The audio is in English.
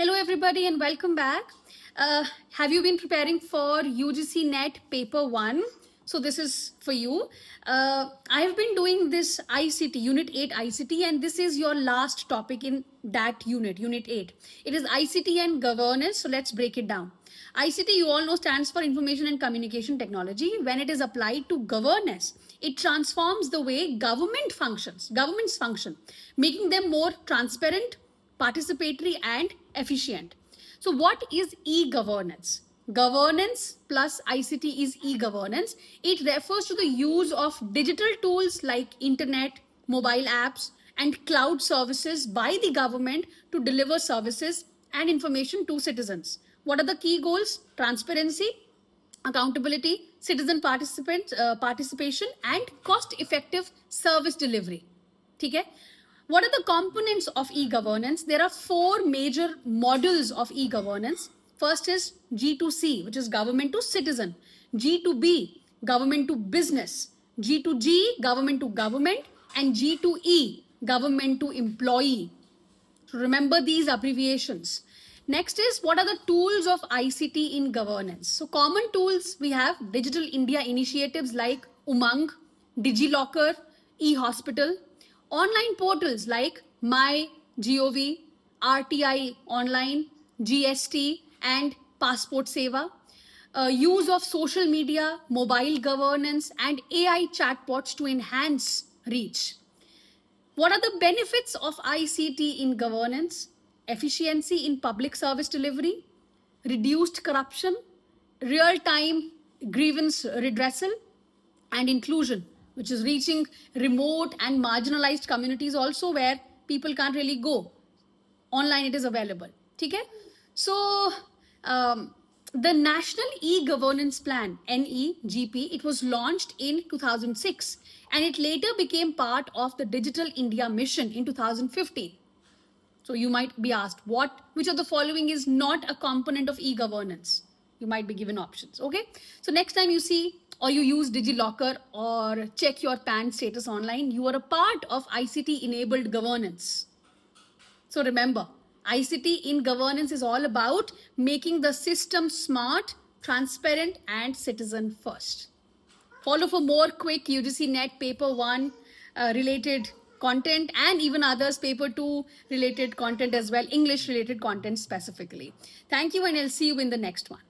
Hello everybody and welcome back. Have you been preparing for UGC NET paper 1? So this is for you. I have been doing this ICT, Unit 8 ICT, and this is your last topic in that unit, Unit 8. It is ICT and governance, so let's break it down. ICT, you all know, stands for Information and Communication Technology. When it is applied to governance, it transforms the way governments function, making them more transparent, participatory and efficient. So what is e-governance? Governance plus ICT is e-governance. It refers to the use of digital tools like internet, mobile apps and cloud services by the government to deliver services and information to citizens. What are the key goals? Transparency, accountability, citizen participation and cost-effective service delivery. Okay? What are the components of e-governance? There are 4 major models of e-governance. First is G2C, which is government to citizen. G2B, government to business. G2G, government to government. And G2E, government to employee. So remember these abbreviations. Next is what are the tools of ICT in governance? So common tools, we have Digital India initiatives like Umang, DigiLocker, e-hospital, online portals like MyGov, RTI Online, GST and Passport Seva, use of social media, mobile governance and AI chatbots to enhance reach. What are the benefits of ICT in governance? Efficiency in public service delivery, reduced corruption, real-time grievance redressal, and inclusion, which is reaching remote and marginalized communities also where people can't really go. Online it is available. Okay? So, the National E-Governance Plan, NEGP, it was launched in 2006 and it later became part of the Digital India Mission in 2015. So you might be asked, which of the following is not a component of e-governance? You might be given options, okay? So next time you see or you use DigiLocker or check your PAN status online, you are a part of ICT-enabled governance. So remember, ICT in governance is all about making the system smart, transparent, and citizen first. Follow for more quick UGC NET paper 1 related content and even others paper 2 related content as well, English related content specifically. Thank you and I'll see you in the next one.